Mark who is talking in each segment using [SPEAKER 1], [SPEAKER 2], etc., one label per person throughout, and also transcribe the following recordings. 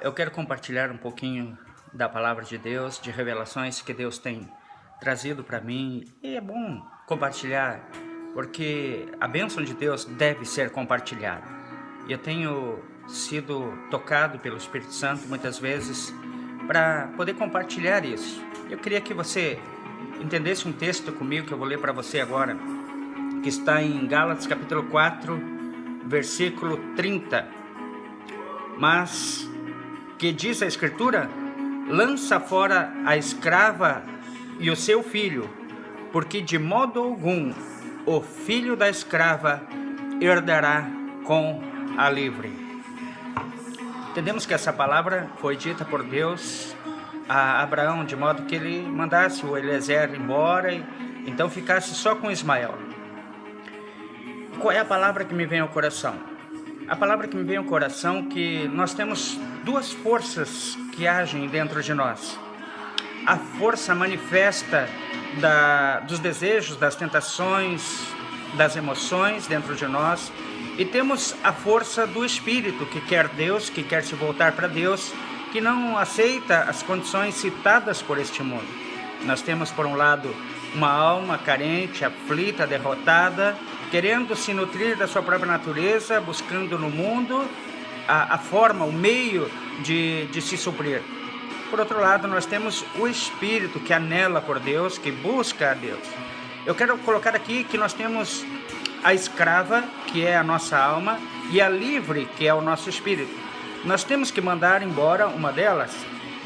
[SPEAKER 1] Eu quero compartilhar um pouquinho da palavra de Deus, de revelações que Deus tem trazido para mim. E é bom compartilhar, porque a bênção de Deus deve ser compartilhada. Eu tenho sido tocado pelo Espírito Santo muitas vezes para poder compartilhar isso. Eu queria que você entendesse um texto comigo que eu vou ler para você agora, que está em Gálatas capítulo 4, versículo 30. Mas que diz a Escritura: lança fora a escrava e o seu filho, porque de modo algum o filho da escrava herdará com a livre. Entendemos que essa palavra foi dita por Deus a Abraão, de modo que ele mandasse o Eliezer embora e então ficasse só com Ismael. Qual é a palavra que me vem ao coração? A palavra que me vem ao coração é que nós temos duas forças que agem dentro de nós. A força manifesta dos desejos, das tentações, das emoções dentro de nós. E temos a força do Espírito, que quer Deus, que quer se voltar para Deus, que não aceita as condições citadas por este mundo. Nós temos, por um lado, uma alma carente, aflita, derrotada, querendo se nutrir da sua própria natureza, buscando no mundo a forma, o meio de se suprir. Por outro lado, nós temos o Espírito que anela por Deus, que busca a Deus. Eu quero colocar aqui que nós temos a escrava, que é a nossa alma, e a livre, que é o nosso Espírito. Nós temos que mandar embora uma delas.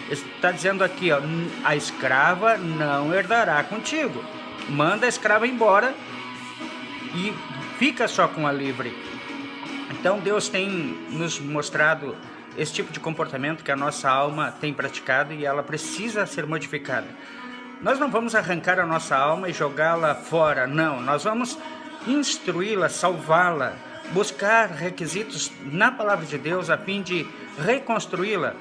[SPEAKER 1] Está dizendo aqui, a escrava não herdará contigo. Manda a escrava embora e fica só com a livre. Então Deus tem nos mostrado esse tipo de comportamento que a nossa alma tem praticado e ela precisa ser modificada. Nós não vamos arrancar a nossa alma e jogá-la fora, não. Nós vamos instruí-la, salvá-la, buscar requisitos na palavra de Deus a fim de reconstruí-la.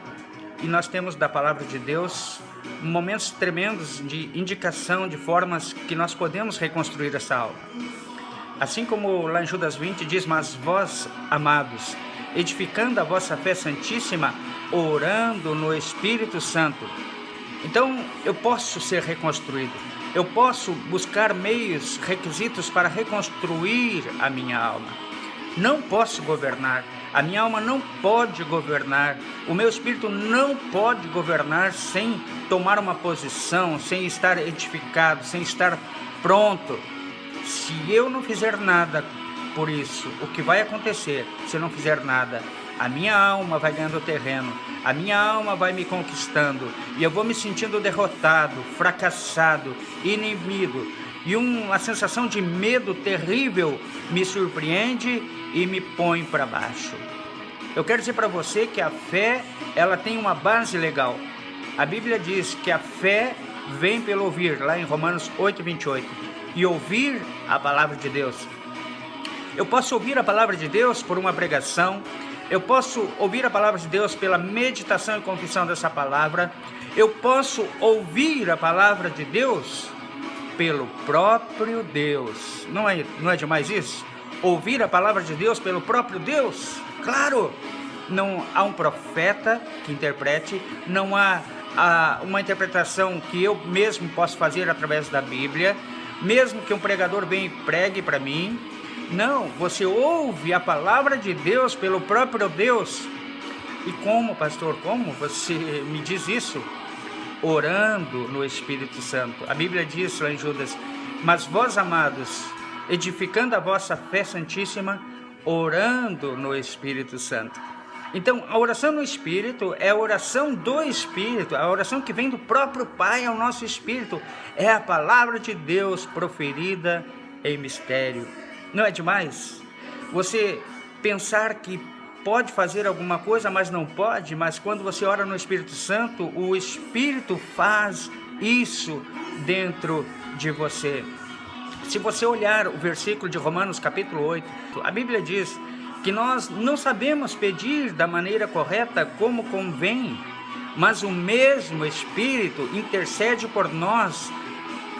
[SPEAKER 1] E nós temos da palavra de Deus momentos tremendos de indicação de formas que nós podemos reconstruir essa alma. Assim como lá em Judas 20 diz: mas vós, amados, edificando a vossa fé santíssima, orando no Espírito Santo. Então eu posso ser reconstruído, eu posso buscar meios, requisitos para reconstruir a minha alma. Não posso governar, a minha alma não pode governar, o meu espírito não pode governar sem tomar uma posição, sem estar edificado, sem estar pronto. Se eu não fizer nada por isso, o que vai acontecer se eu não fizer nada? A minha alma vai ganhando terreno, a minha alma vai me conquistando e eu vou me sentindo derrotado, fracassado, inimigo. E uma sensação de medo terrível me surpreende e me põe para baixo. Eu quero dizer para você que a fé, ela tem uma base legal. A Bíblia diz que a fé vem pelo ouvir, lá em Romanos 8:28, e ouvir a palavra de Deus. Eu posso ouvir a palavra de Deus por uma pregação, eu posso ouvir a palavra de Deus pela meditação e confissão dessa palavra, eu posso ouvir a palavra de Deus pelo próprio Deus. Não é demais isso? Ouvir a palavra de Deus pelo próprio Deus? Claro! Não há um profeta que interprete, não há uma interpretação que eu mesmo posso fazer através da Bíblia, mesmo que um pregador venha e pregue para mim. Não, você ouve a palavra de Deus pelo próprio Deus. E como, pastor, como você me diz isso? Orando no Espírito Santo. A Bíblia diz lá em Judas: mas vós, amados, edificando a vossa fé santíssima, orando no Espírito Santo. Então, a oração no Espírito é a oração do Espírito, a oração que vem do próprio Pai ao nosso Espírito. É a palavra de Deus proferida em mistério. Não é demais? Você pensar que pode fazer alguma coisa, mas não pode, mas quando você ora no Espírito Santo, o Espírito faz isso dentro de você. Se você olhar o versículo de Romanos capítulo 8, a Bíblia diz que nós não sabemos pedir da maneira correta como convém, mas o mesmo Espírito intercede por nós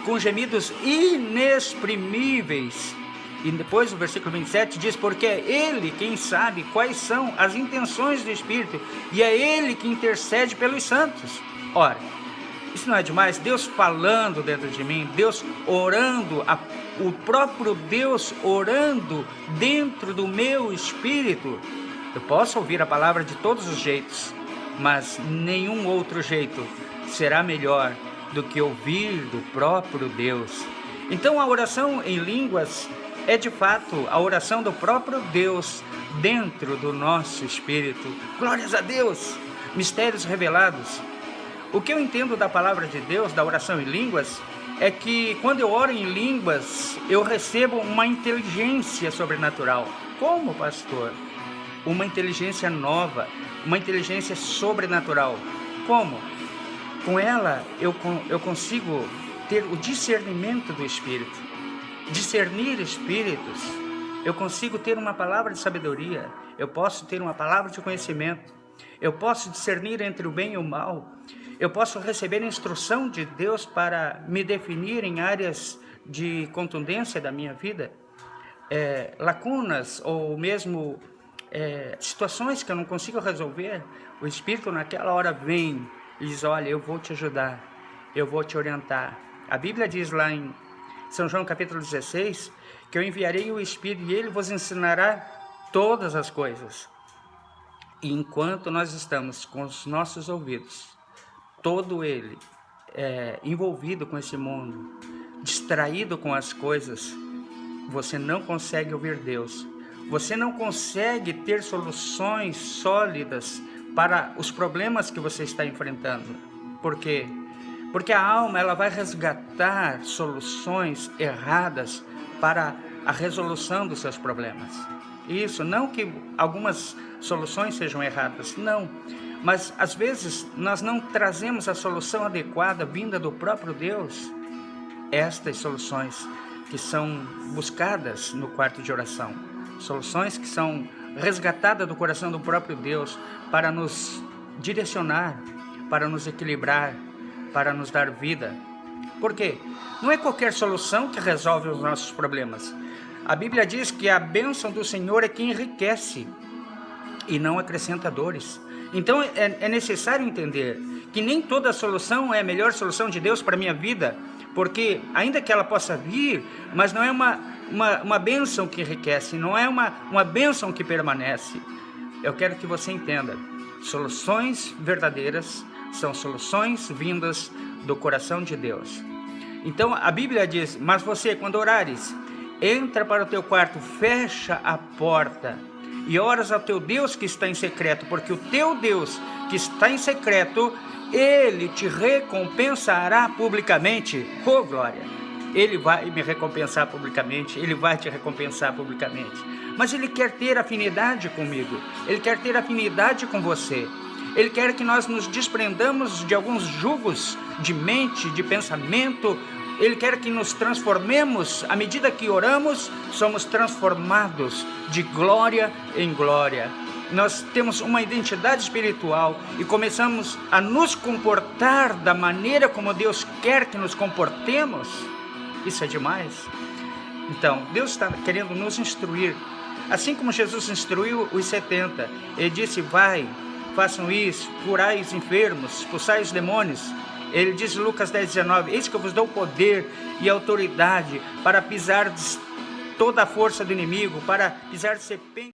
[SPEAKER 1] com gemidos inexprimíveis. E depois o versículo 27 diz, porque é Ele quem sabe quais são as intenções do Espírito, e é Ele que intercede pelos santos. Ora, isso não é demais? Deus falando dentro de mim, Deus orando, o próprio Deus orando dentro do meu espírito. Eu posso ouvir a palavra de todos os jeitos, mas nenhum outro jeito será melhor do que ouvir do próprio Deus. Então a oração em línguas é de fato a oração do próprio Deus dentro do nosso espírito. Glórias a Deus! Mistérios revelados. O que eu entendo da palavra de Deus, da oração em línguas, é que quando eu oro em línguas, eu recebo uma inteligência sobrenatural. Como, pastor? Uma inteligência nova, uma inteligência sobrenatural. Como? Com ela eu consigo ter o discernimento do Espírito, discernir espíritos. Eu consigo ter uma palavra de sabedoria, eu posso ter uma palavra de conhecimento, eu posso discernir entre o bem e o mal, eu posso receber instrução de Deus para me definir em áreas de contundência da minha vida, lacunas ou mesmo situações que eu não consigo resolver. O Espírito naquela hora vem e diz, olha, eu vou te ajudar, eu vou te orientar. A Bíblia diz lá em São João capítulo 16, que eu enviarei o Espírito e ele vos ensinará todas as coisas. E enquanto nós estamos com os nossos ouvidos, todo ele envolvido com esse mundo, distraído com as coisas, você não consegue ouvir Deus. Você não consegue ter soluções sólidas para os problemas que você está enfrentando. Por quê? Porque a alma ela vai resgatar soluções erradas para a resolução dos seus problemas. Isso, não que algumas soluções sejam erradas, não. Mas às vezes nós não trazemos a solução adequada vinda do próprio Deus. Estas soluções que são buscadas no quarto de oração, soluções que são resgatadas do coração do próprio Deus para nos direcionar, para nos equilibrar, para nos dar vida. Por quê? Não é qualquer solução que resolve os nossos problemas. A Bíblia diz que a bênção do Senhor é que enriquece e não acrescenta dores. Então é necessário entender que nem toda solução é a melhor solução de Deus para a minha vida, porque ainda que ela possa vir, mas não é uma bênção que enriquece, não é uma bênção que permanece. Eu quero que você entenda, soluções verdadeiras são soluções vindas do coração de Deus. Então a Bíblia diz, mas você quando orares, entra para o teu quarto, fecha a porta e oras ao teu Deus que está em secreto, porque o teu Deus que está em secreto, Ele te recompensará publicamente. Oh, glória! Ele vai me recompensar publicamente, Ele vai te recompensar publicamente. Mas Ele quer ter afinidade comigo, Ele quer ter afinidade com você. Ele quer que nós nos desprendamos de alguns jugos de mente, de pensamento. Ele quer que nos transformemos, à medida que oramos, somos transformados de glória em glória. Nós temos uma identidade espiritual e começamos a nos comportar da maneira como Deus quer que nos comportemos. Isso é demais. Então, Deus está querendo nos instruir. Assim como Jesus instruiu os 70, Ele disse, vai, façam isso, curai os enfermos, expulsai os demônios. Ele diz em Lucas 10:19, eis que eu vos dou poder e autoridade para pisar toda a força do inimigo, para pisar serpentes.